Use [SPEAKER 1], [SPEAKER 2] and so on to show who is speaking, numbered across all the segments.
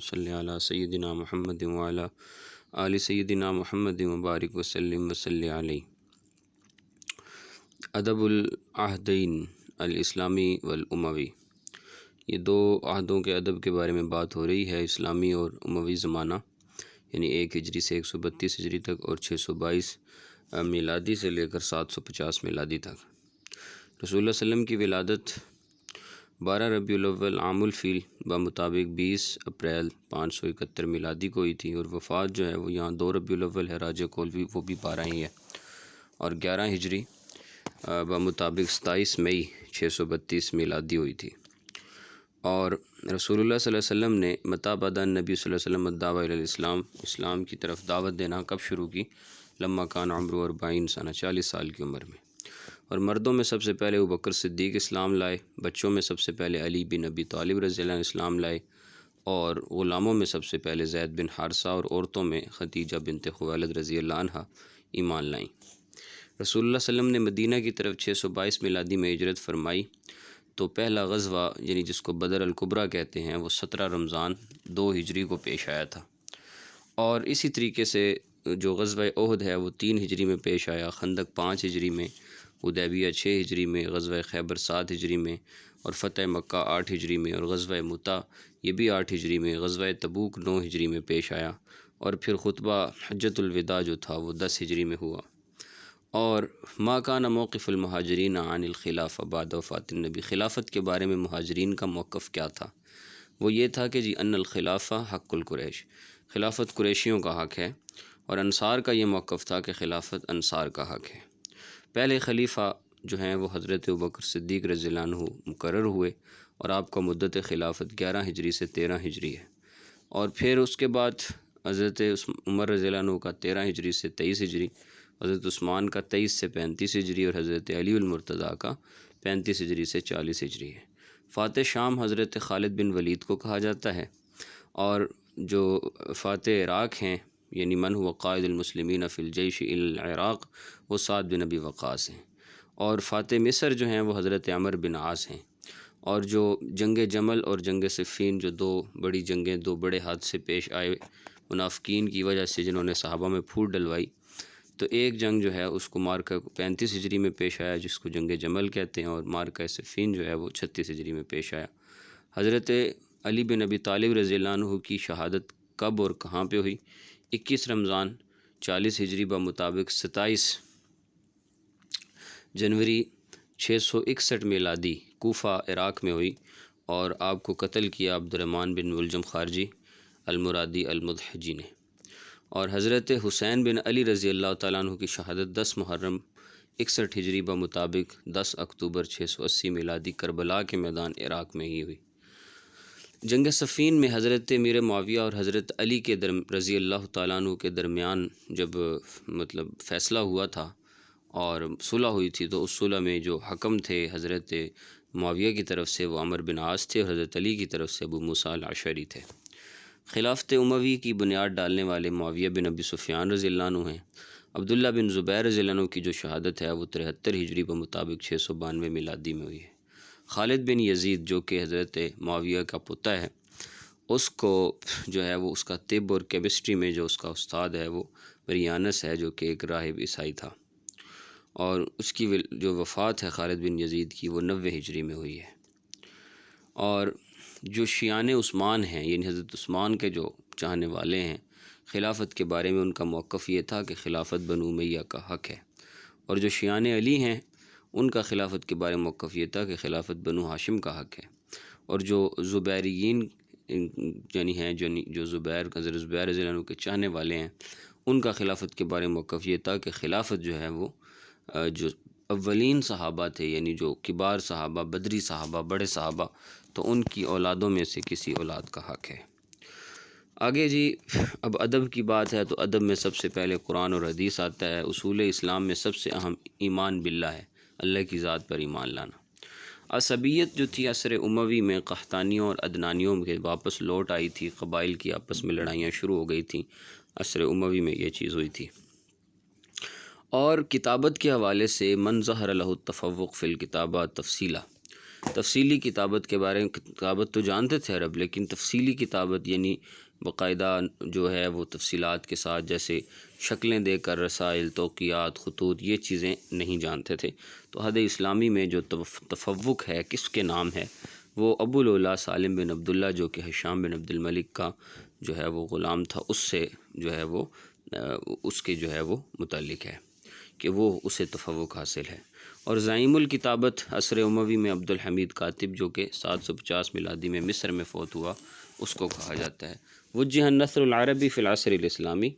[SPEAKER 1] صلی علی سیدنا محمد وعلی آل سیدنا محمد مبارک وسلم وصلی علیہ۔ ادب العہدین الاسلامی والاموی، یہ دو عہدوں کے ادب کے بارے میں بات ہو رہی ہے، اسلامی اور اموی زمانہ، یعنی 1 ہجری سے 132 ہجری تک اور 622 میلادی سے لے کر 750 میلادی تک۔ رسول اللہ صلی اللہ علیہ وسلم کی ولادت 12 ربیع الاول عام الفیل بمطابق 20 اپریل 571 میلادی کو ہوئی تھی، اور وفات جو ہے وہ یہاں 2 ربیع الاول ہے، راجہ کولوی وہ بھی 12 ہی ہے، اور 11 ہجری بمطابق 27 مئی 632 میلادی ہوئی تھی۔ اور رسول اللہ صلی اللہ علیہ وسلم نے متى بدأ النبی صلی اللہ علیہ وسلم الدعوۃ الی الاسلام، اسلام کی طرف دعوت دینا کب شروع کی؟ لما کان عمرہ 40 سنہ، 40 سال کی عمر میں۔ اور مردوں میں سب سے پہلے ابوبکر صدیق اسلام لائے، بچوں میں سب سے پہلے علی بن ابی طالب رضی اللہ عنہ اسلام لائے، اور غلاموں میں سب سے پہلے زید بن حارثہ، اور عورتوں میں خدیجہ بنت خویلد رضی اللہ عنہ ایمان لائیں۔ رسول اللہ صلی اللہ علیہ وسلم نے مدینہ کی طرف 622 میلادی میں ہجرت فرمائی، تو پہلا غزوہ یعنی جس کو بدر الکبریٰ کہتے ہیں وہ 17 رمضان 2 ہجری کو پیش آیا تھا۔ اور اسی طریقے سے جو غزوہ احد ہے وہ 3 ہجری میں پیش آیا، خندق 5 ہجری میں، حدیبیہ 6 ہجری میں، غزوہ خیبر 7 ہجری میں، اور فتح مکہ 8 ہجری میں، اور غزوہ مؤتہ یہ بھی 8 ہجری میں، غزوہ تبوک 9 ہجری میں پیش آیا، اور پھر خطبہ حجۃ الوداع جو تھا وہ 10 ہجری میں ہوا۔ اور ما کان موقف المہاجرین عن الخلافہ بعد وفات النبی، خلافت کے بارے میں مہاجرین کا موقف کیا تھا؟ وہ یہ تھا کہ ان الخلافہ حق القریش، خلافت قریشیوں کا حق ہے، اور انصار کا یہ موقف تھا کہ خلافت انصار کا حق ہے۔ پہلے خلیفہ جو ہیں وہ حضرت ابوبکر صدیق رضی اللہ عنہ مقرر ہوئے، اور آپ کا مدت خلافت 11 ہجری سے 13 ہجری ہے، اور پھر اس کے بعد حضرت عمر رضی اللہ عنہ کا 13 ہجری سے 23 ہجری، حضرت عثمان کا 23 سے 35 ہجری، اور حضرت علی المرتضیٰ کا 35 ہجری سے 40 ہجری ہے۔ فاتح شام حضرت خالد بن ولید کو کہا جاتا ہے، اور جو فاتح عراق ہیں یعنی من هو قائد المسلمین فی الجیش الی العراق، وہ سعد بن ابی وقاص ہیں۔ اور فاتح مصر جو ہیں وہ حضرت عمر بن عاص ہیں۔ اور جو جنگ جمل اور جنگ صفین، جو 2 بڑی جنگیں، 2 بڑے حادثے پیش آئے منافقین کی وجہ سے جنہوں نے صحابہ میں پھوٹ ڈلوائی، تو ایک جنگ جو ہے اس کو مارکہ 35 ہجری میں پیش آیا جس کو جنگ جمل کہتے ہیں، اور مارکہ صفین جو ہے وہ 36 ہجری میں پیش آیا۔ حضرت علی بن ابی طالب رضی اللہ عنہ کی شہادت کب اور کہاں پہ ہوئی؟ 21 رمضان 40 ہجری بمطابق 27 جنوری 661 میلادی کوفہ عراق میں ہوئی، اور آپ کو قتل کیا عبد الرحمن بن ملجم خارجی المرادی المدحجی نے۔ اور حضرت حسین بن علی رضی اللہ تعالیٰ عنہ کی شہادت 10 محرم 61 ہجری بمطابق 10 اکتوبر 680 میلادی کربلا کے میدان عراق میں ہی ہوئی۔ جنگ صفین میں حضرت امیر معاویہ اور حضرت علی کے رضی اللہ تعالیٰ عنہ کے درمیان جب فیصلہ ہوا تھا اور صلح ہوئی تھی، تو اس صلح میں جو حکم تھے حضرت معاویہ کی طرف سے وہ عمرو بن عاص تھے، اور حضرت علی کی طرف سے ابو موسیٰ الاشعری تھے۔ خلافت اموی کی بنیاد ڈالنے والے معاویہ بن ابی سفیان رضی اللہ عنہ ہیں۔ عبداللہ بن زبیر رضی اللہ عنہ کی جو شہادت ہے وہ 73 ہجری بمطابق 692 میلادی میں ہوئی ہے۔ خالد بن یزید جو کہ حضرت معاویہ کا پوتا ہے، اس کو جو ہے وہ اس کا طب اور کیمسٹری میں جو اس کا استاد ہے وہ وریانس ہے، جو کہ ایک راہب عیسائی تھا، اور اس کی جو وفات ہے خالد بن یزید کی وہ 90 ہجری میں ہوئی ہے۔ اور جو شیعان عثمان ہیں یعنی حضرت عثمان کے جو چاہنے والے ہیں، خلافت کے بارے میں ان کا موقف یہ تھا کہ خلافت بنو امیہ کا حق ہے، اور جو شیعان علی ہیں ان کا خلافت کے بارے میں موقف یہ تھا کہ خلافت بنو ہاشم کا حق ہے، اور جو زبیریین یعنی ہیں جو حضرت زبیر رضی اللہ عنہ کے چاہنے والے ہیں، ان کا خلافت کے بارے میں موقف یہ تھا کہ خلافت جو ہے وہ جو اولین صحابہ تھے یعنی جو کبار صحابہ، بدری صحابہ، بڑے صحابہ، تو ان کی اولادوں میں سے کسی اولاد کا حق ہے۔ آگے جی اب ادب کی بات ہے، تو ادب میں سب سے پہلے قرآن اور حدیث آتا ہے۔ اصول اسلام میں سب سے اہم ایمان باللہ ہے، اللہ کی ذات پر ایمان لانا۔ عصبیت جو تھی عصر اموی میں قحطانیوں اور عدنانیوں کے واپس لوٹ آئی تھی، قبائل کی آپس میں لڑائیاں شروع ہو گئی تھیں، عصر اموی میں یہ چیز ہوئی تھی۔ اور کتابت کے حوالے سے من ظہر لہ التفوق فی الکتابہ تفصیلا، تفصیلی کتابت کے بارے میں کتابت تو جانتے تھے عرب، لیکن تفصیلی کتابت یعنی باقاعدہ جو ہے وہ تفصیلات کے ساتھ، جیسے شکلیں دے کر رسائل، توقیات، خطوط، یہ چیزیں نہیں جانتے تھے۔ تو عہد اسلامی میں جو تفوق ہے کس کے نام ہے، وہ ابو العلا سالم بن عبداللہ جو کہ ہشام بن عبد الملک کا جو ہے وہ غلام تھا، اس سے جو ہے وہ اس کے جو ہے وہ متعلق ہے کہ وہ اسے تفوق حاصل ہے۔ اور زعیم الکتابت عصر اموی میں عبد الحمید کاتب جو کہ 750 میلادی میں مصر میں فوت ہوا، اس کو کہا جاتا ہے۔ وجہ النثر العربی فی العصر الاسلامی،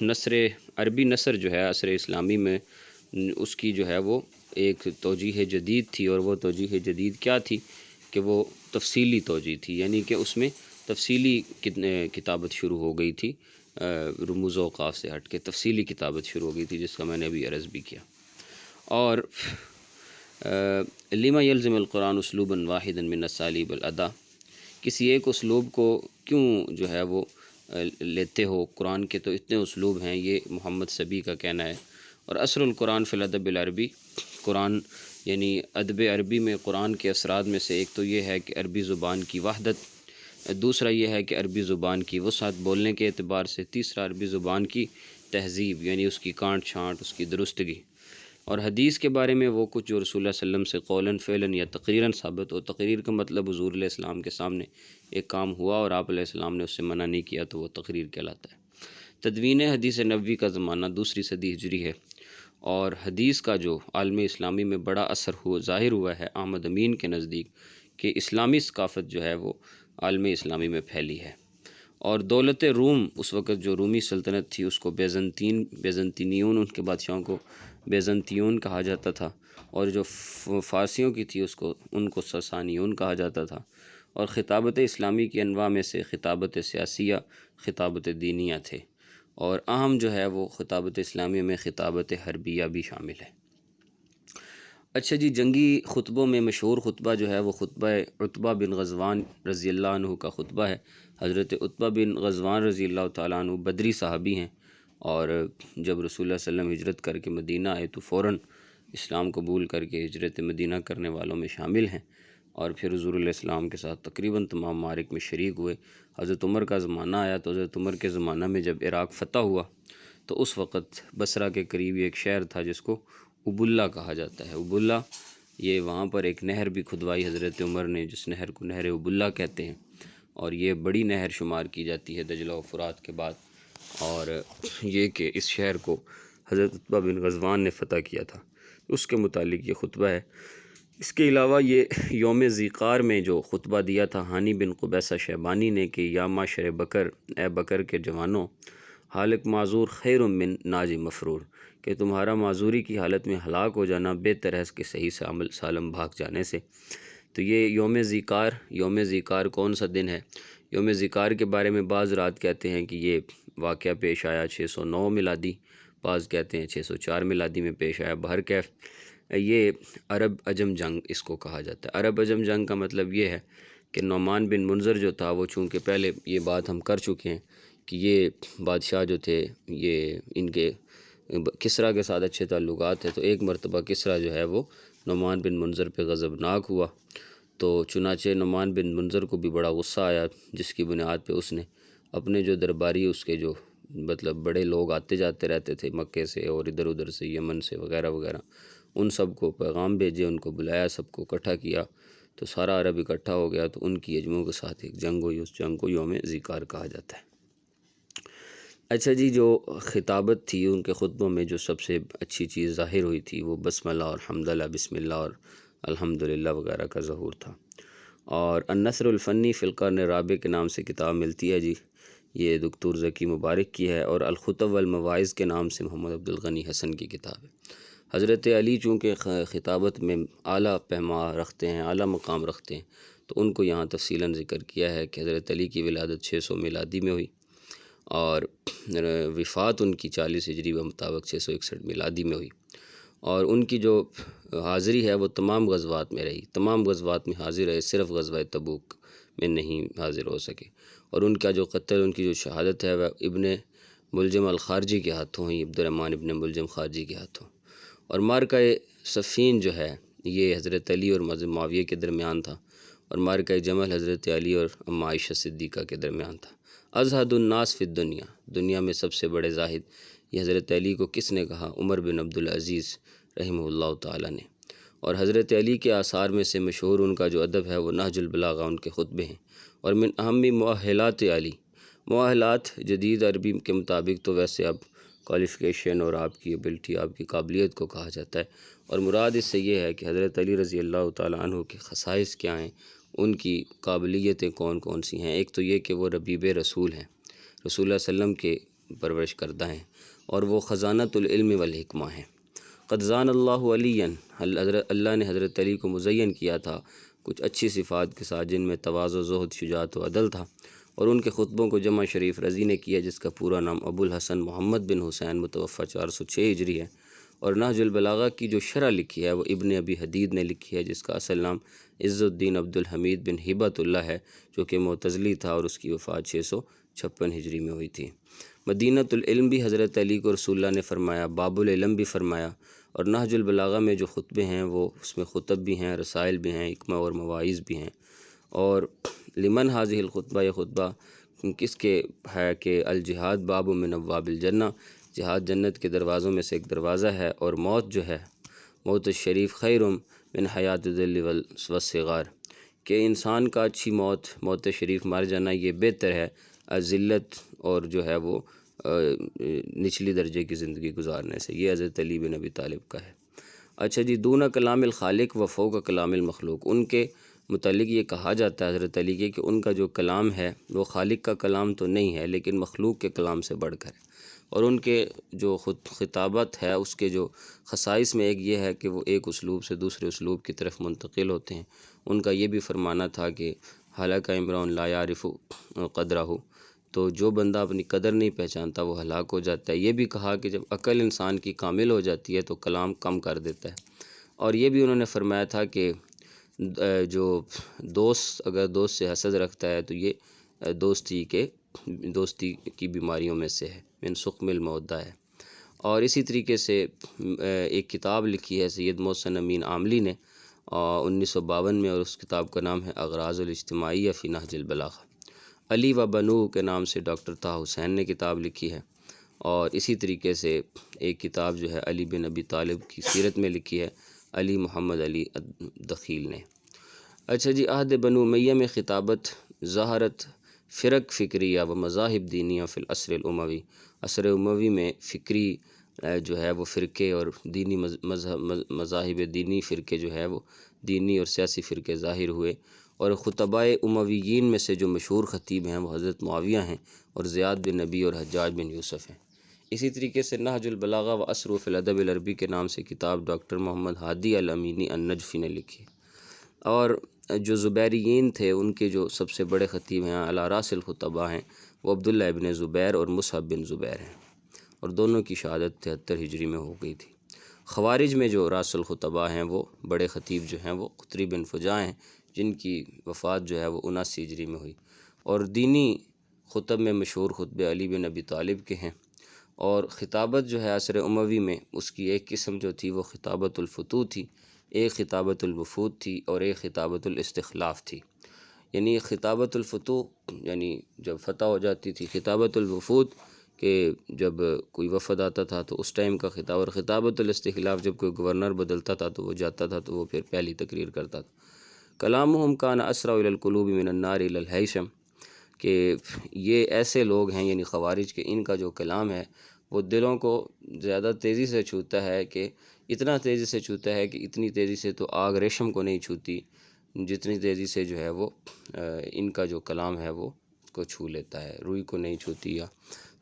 [SPEAKER 1] نثر عربی نثر جو ہے عصر اسلامی میں اس کی جو ہے وہ ایک توجیہ جدید تھی، اور وہ توجیہ جدید کیا تھی کہ وہ تفصیلی توجیہ تھی، یعنی کہ اس میں تفصیلی کتابت شروع ہو گئی تھی، رموز و اوقاف سے ہٹ کے تفصیلی کتابت شروع ہو گئی تھی، جس کا میں نے ابھی عرض بھی کیا۔ اور لما یلزم القرآن اسلوبا واحدا من اسالیب الادا، کسی ایک اسلوب کو کیوں جو ہے وہ لیتے ہو، قرآن کے تو اتنے اسلوب ہیں، یہ محمد صبی کا کہنا ہے۔ اور اثر القرآن فی الادب العربی، قرآن یعنی ادب عربی میں قرآن کے اثرات میں سے ایک تو یہ ہے کہ عربی زبان کی وحدت، دوسرا یہ ہے کہ عربی زبان کی وسعت بولنے کے اعتبار سے، تیسرا عربی زبان کی تہذیب یعنی اس کی کانٹ چھانٹ، اس کی درستگی۔ اور حدیث کے بارے میں وہ کچھ جو رسول اللہ صلی اللہ علیہ وسلم سے قولاً فعلاً یا تقریراً ثابت ہو، تقریر کا مطلب حضور علیہ السلام کے سامنے ایک کام ہوا اور آپ علیہ السلام نے اس سے منع نہیں کیا، تو وہ تقریر کہلاتا ہے۔ تدوین حدیث نبوی کا زمانہ 2 صدی ہجری ہے، اور حدیث کا جو عالم اسلامی میں بڑا اثر ظاہر ہوا ہے احمد امین کے نزدیک، کہ اسلامی ثقافت جو ہے وہ عالم اسلامی میں پھیلی ہے۔ اور دولت روم، اس وقت جو رومی سلطنت تھی، اس کو بیزنطینیون، ان کے بادشاہوں کو بیزنطیون کہا جاتا تھا، اور جو فارسیوں کی تھی ان کو ساسانیون کہا جاتا تھا۔ اور خطابت اسلامی کی انواع میں سے خطابت سیاسیہ، خطابت دینیہ تھے، اور اہم جو ہے وہ خطابت اسلامی میں خطابت حربیہ بھی شامل ہے۔ اچھا جی، جنگی خطبوں میں مشہور خطبہ جو ہے وہ خطبہ عتبہ بن غزوان رضی اللہ عنہ کا خطبہ ہے۔ حضرت عتبہ بن غزوان رضی اللہ تعالیٰ عنہ بدری صحابی ہیں، اور جب رسول اللہ صلی اللہ علیہ وسلم ہجرت کر کے مدینہ آئے تو فوراً اسلام قبول کر کے ہجرت مدینہ کرنے والوں میں شامل ہیں، اور پھر حضور علیہ السلام کے ساتھ تقریباً تمام معارک میں شریک ہوئے۔ حضرت عمر کا زمانہ آیا تو حضرت عمر کے زمانہ میں جب عراق فتح ہوا تو اس وقت بصرہ کے قریب ایک شہر تھا جس کو ابواللہ کہا جاتا ہے۔ ابواللہ، یہ وہاں پر ایک نہر بھی کھدوائی حضرت عمر نے، جس نہر کو نہر ابواللہ کہتے ہیں، اور یہ بڑی نہر شمار کی جاتی ہے دجلہ و فرات کے بعد۔ اور یہ کہ اس شہر کو حضرت عتبہ بن غزوان نے فتح کیا تھا، اس کے متعلق یہ خطبہ ہے۔ اس کے علاوہ یہ یوم ذیقار میں جو خطبہ دیا تھا ہانی بن قبیصہ شیبانی نے کہ یا معشر بکر، اے بکر کے جوانوں، حالک معذور خیر من ناج مفرور، کہ تمہارا معذوری کی حالت میں ہلاک ہو جانا بہتر ہے اس کے صحیح سالم بھاگ جانے سے۔ تو یہ یوم ذیقار کون سا دن ہے؟ یوم ذیقار کے بارے میں بعض رات کہتے ہیں کہ یہ واقعہ پیش آیا 609 میلادی، بعض کہتے ہیں 604 میلادی میں پیش آیا۔ بہرکیف یہ عرب عجم جنگ اس کو کہا جاتا ہے۔ عرب عجم جنگ کا مطلب یہ ہے کہ نعمان بن منظر جو تھا، وہ چونکہ پہلے یہ بات ہم کر چکے ہیں کہ یہ بادشاہ جو تھے، یہ ان کے کسریٰ کے ساتھ اچھے تعلقات ہیں، تو ایک مرتبہ کسریٰ جو ہے وہ نعمان بن منظر پہ غضبناک ہوا، تو چنانچہ نعمان بن منظر کو بھی بڑا غصہ آیا، جس کی بنیاد پہ اس نے اپنے جو درباری، اس کے جو مطلب بڑے لوگ آتے جاتے رہتے تھے مکے سے اور ادھر ادھر سے، یمن سے وغیرہ وغیرہ، ان سب کو پیغام بھیجے، ان کو بلایا، سب کو اکٹھا کیا، تو سارا عرب اکٹھا ہو گیا، تو ان کی عجموں کے ساتھ ایک جنگ ہوئی، اس جنگ کو یوم ذیقار کہا جاتا ہے۔ اچھا جی، جو خطابت تھی، ان کے خطبوں میں جو سب سے اچھی چیز ظاہر ہوئی تھی وہ بسم اللہ اور حمدللہ، بسم اللہ اور الحمدللہ وغیرہ کا ظہور تھا۔ اور النثر الفنی فی القرن الرابع کے نام سے کتاب ملتی ہے جی، یہ دکتور ذکی مبارک کی ہے، اور الخطب والمواعظ کے نام سے محمد عبد الغنی حسن کی کتاب ہے۔ حضرت علی چونکہ خطابت میں اعلیٰ پیماں رکھتے ہیں، اعلیٰ مقام رکھتے ہیں، تو ان کو یہاں تفصیلاً ذکر کیا ہے کہ حضرت علی کی ولادت 600 میلادی میں ہوئی، اور وفات ان کی 40 ہجری و مطابق 661 میلادی میں ہوئی، اور ان کی جو حاضری ہے وہ تمام غزوات میں رہی، تمام غزوات میں حاضر رہے، صرف غزوہ تبوک میں نہیں حاضر ہو سکے۔ اور ان کا جو قتل، ان کی جو شہادت ہے وہ ابن ملجم الخارجی کے ہاتھوں ہوئی، عبد الرحمن ابن ملجم خارجی کے ہاتھوں۔ اور مارکہ صفین جو ہے یہ حضرت علی اور معاویہ کے درمیان تھا، اور معرکہ جمل حضرت علی اور ام عائشہ صدیقہ کے درمیان تھا۔ ازہد الناس فی الدنیا، دنیا میں سب سے بڑے زاہد، یہ حضرت علی کو کس نے کہا؟ عمر بن عبدالعزیز رحمہ اللہ تعالیٰ نے۔ اور حضرت علی کے آثار میں سے مشہور ان کا جو ادب ہے وہ نہج البلاغہ، ان کے خطبے ہیں۔ اور من اہم مؤہلات علی، مؤہلات جدید عربی کے مطابق تو ویسے اب کوالیفیکیشن اور آپ کی ایبلٹی، آپ کی قابلیت کو کہا جاتا ہے، اور مراد اس سے یہ ہے کہ حضرت علی رضی اللہ تعالیٰ عنہ کے خصائص کیا ہیں، ان کی قابلیتیں کون کون سی ہیں۔ ایک تو یہ کہ وہ ربیب رسول ہیں، رسول اللہ علیہ وسلم کے پرورش کردہ ہیں، اور وہ خزانۃ العلم والحکمہ ہیں۔ قد زان اللہ علیًا، اللہ نے حضرت علی کو مزین کیا تھا کچھ اچھی صفات کے ساتھ، جن میں تواضع، زہد، شجاعت و عدل تھا، اور ان کے خطبوں کو جمع شریف رضی نے کیا، جس کا پورا نام ابو الحسن محمد بن حسین متوفی 406 ہجری ہے۔ اور نہج البلاغہ کی جو شرح لکھی ہے وہ ابن ابی حدید نے لکھی ہے، جس کا اصل نام عز الدین عبد الحمید بن ہبۃ اللہ ہے، جو کہ معتزلی تھا، اور اس کی وفات 656 ہجری میں ہوئی تھی۔ مدینۃ العلم بھی حضرت علی کو رسول اللہ نے فرمایا، باب العلم بھی فرمایا، اور نہج البلاغہ میں جو خطبے ہیں وہ اس میں خطب بھی ہیں، رسائل بھی ہیں، حکمہ اور مواعظ بھی ہیں۔ اور لمن حاضح الخطبہ، یہ خطبہ کس کے ہے کہ الجہاد باب من ابواب الجنہ، جہاد جنت کے دروازوں میں سے ایک دروازہ ہے، اور موت جو ہے، موت الشریف خیر من حیات الذل والصغار، کہ انسان کا اچھی موت، موت شریف مر جانا، یہ بہتر ہے ذلت اور جو ہے وہ نچلی درجے کی زندگی گزارنے سے۔ یہ حضرت علی بن ابی طالب کا ہے۔ اچھا جی، دون کلام الخالق و فوق کلام المخلوق، ان کے متعلق یہ کہا جاتا ہے حضرت علی کے کہ ان کا جو کلام ہے وہ خالق کا کلام تو نہیں ہے، لیکن مخلوق کے کلام سے بڑھ کر ہے۔ اور ان کے جو خطابت ہے اس کے جو خصائص میں ایک یہ ہے کہ وہ ایک اسلوب سے دوسرے اسلوب کی طرف منتقل ہوتے ہیں۔ ان کا یہ بھی فرمانا تھا کہ ہلاک امرؤ لا یعرف قدرہ، تو جو بندہ اپنی قدر نہیں پہچانتا وہ ہلاک ہو جاتا ہے۔ یہ بھی کہا کہ جب عقل انسان کی کامل ہو جاتی ہے تو کلام کم کر دیتا ہے۔ اور یہ بھی انہوں نے فرمایا تھا کہ جو دوست اگر دوست سے حسد رکھتا ہے تو یہ دوستی کی بیماریوں میں سے ہے، من سقم المودہ ہے۔ اور اسی طریقے سے ایک کتاب لکھی ہے سید محسن امین عاملی نے 1952 میں، اور اس کتاب کا نام ہے اغراض الاجتماعیہ فی نہج البلاغہ۔ علی و بنو کے نام سے ڈاکٹر طہ حسین نے کتاب لکھی ہے، اور اسی طریقے سے ایک کتاب جو ہے علی بن ابی طالب کی سیرت میں لکھی ہے علی محمد علی دخیل نے۔ اچھا جی، عہد بنو امیہ میں خطابت ظہرت فرق فکریہ و مذاہب دینیہ فی العصر الاموی، عصر اموی میں فکری جو ہے وہ فرقے اور دینی مذاہب دینی فرقے جو ہے وہ دینی اور سیاسی فرقے ظاہر ہوئے۔ اور خطبائے امویین میں سے جو مشہور خطیب ہیں وہ حضرت معاویہ ہیں، اور زیاد بن نبی اور حجاج بن یوسف ہیں۔ اسی طریقے سے نہج البلاغہ و اثر فی الادب العربی کے نام سے کتاب ڈاکٹر محمد ہادی الامینی النجفی نے لکھی۔ اور جو زبیریین تھے ان کے جو سب سے بڑے خطیب ہیں علی راس الخطباء ہیں وہ عبداللہ ابن زبیر اور مصعب بن زبیر ہیں، اور دونوں کی شہادت 73 ہجری میں ہو گئی تھی۔ خوارج میں جو راس الخطباء ہیں وہ بڑے خطیب جو ہیں وہ قطری بن فجاع ہیں، جن کی وفات جو ہے وہ 79 ہجری میں ہوئی۔ اور دینی خطب میں مشہور خطبے علی بن ابی طالب کے ہیں۔ اور خطابت جو ہے عصر اموی میں اس کی ایک قسم جو تھی وہ خطابت الفتوح تھی، ایک خطابت الوفود تھی، اور ایک خطابت الاستخلاف تھی۔ یعنی خطابت الفتوح یعنی جب فتح ہو جاتی تھی، خطابت الوفود کہ جب کوئی وفد آتا تھا تو اس ٹائم کا خطاب، اور خطابت الاستخلاف جب کوئی گورنر بدلتا تھا تو وہ جاتا تھا تو وہ پھر پہلی تقریر کرتا تھا۔ کلامہم کان اسرع الی القلوب من النار الی الہیشم، کہ یہ ایسے لوگ ہیں یعنی خوارج کے ان کا جو کلام ہے وہ دلوں کو زیادہ تیزی سے چھوتا ہے، کہ اتنا تیزی سے چھوتا ہے کہ اتنی تیزی سے تو آگ ریشم کو نہیں چھوتی جتنی تیزی سے جو ہے وہ ان کا جو کلام ہے وہ اس کو چھو لیتا ہے، روئی کو نہیں چھوتی۔ یا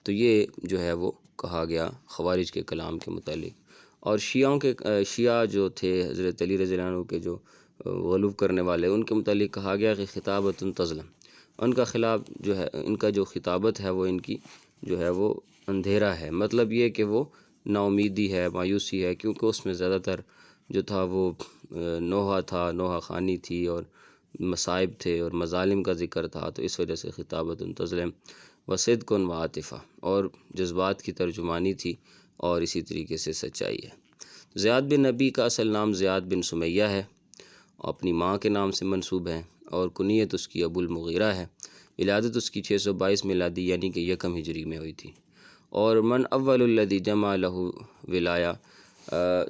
[SPEAKER 1] تو یہ جو ہے وہ کہا گیا خوارج کے کلام کے متعلق۔ اور شیعہ جو تھے حضرت علی رضی اللہ عنہ کے جو غلو کرنے والے، ان کے متعلق کہا گیا کہ خطابت تظلم، ان کا خلاف جو ہے ان کا جو خطابت ہے وہ ان کی جو ہے وہ اندھیرا ہے، مطلب یہ کہ وہ نا امیدی ہے، مایوسی ہے، کیونکہ اس میں زیادہ تر جو تھا وہ نوحہ تھا، نوحہ خانی تھی، اور مصائب تھے اور مظالم کا ذکر تھا، تو اس وجہ سے خطابت تظلم و صدق و عاطفہ، اور جذبات کی ترجمانی تھی، اور اسی طریقے سے سچائی ہے۔ زیاد بن نبی کا اصل نام زیاد بن سمیہ ہے، اپنی ماں کے نام سے منسوب ہے، اور کنیت اس کی ابو المغیرہ ہے۔ ولادت اس کی 622 میلادی یعنی کہ 1 ہجری میں ہوئی تھی۔ اور من اول الذی جمع لہ ولایہ،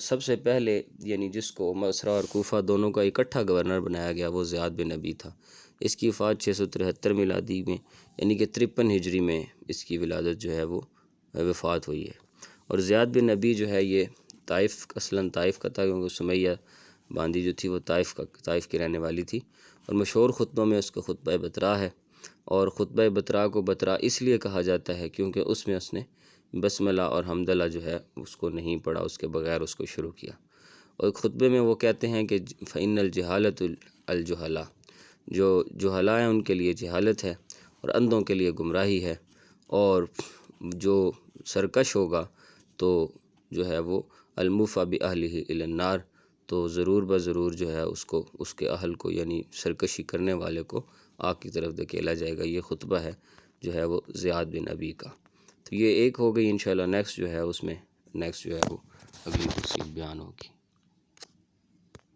[SPEAKER 1] سب سے پہلے یعنی جس کو بصرہ اور کوفہ دونوں کا اکٹھا گورنر بنایا گیا وہ زیاد بن نبی تھا۔ اس کی وفات 673 میلادی میں یعنی کہ 53 ہجری میں اس کی ولادت جو ہے وہ وفات ہوئی ہے۔ اور زیاد بن نبی جو ہے یہ طائف، اصلاً طائف کا تھا، کیونکہ سمیہ باندی جو تھی وہ طائف کی رہنے والی تھی، اور مشہور خطبوں میں اس کا خطبہ بترا ہے۔ اور خطبہ بترا کو بترا اس لیے کہا جاتا ہے کیونکہ اس میں اس نے بسملہ اور حمدللہ جو ہے اس کو نہیں پڑھا، اس کے بغیر اس کو شروع کیا۔ اور خطبے میں وہ کہتے ہیں کہ فَإِنَّ الْجِهَالَةُ الْجُهَلَاء، جو جہلاء ہیں ان کے لیے جہالت ہے اور اندھوں کے لیے گمراہی ہے، اور جو سرکش ہوگا تو جو ہے وہ الموفیٰ بِأَہْلِهِ إِلَى النَّارِ، تو ضرور بضرور جو ہے اس کو، اس کے اہل کو یعنی سرکشی کرنے والے کو آگ کی طرف دھکیلا جائے گا۔ یہ خطبہ ہے جو ہے وہ زیاد بن نبی کا۔ تو یہ ایک ہو گئی، انشاءاللہ نیکسٹ جو ہے اس میں نیکسٹ جو ہے وہ اگلی تفصیل بیان ہوگی۔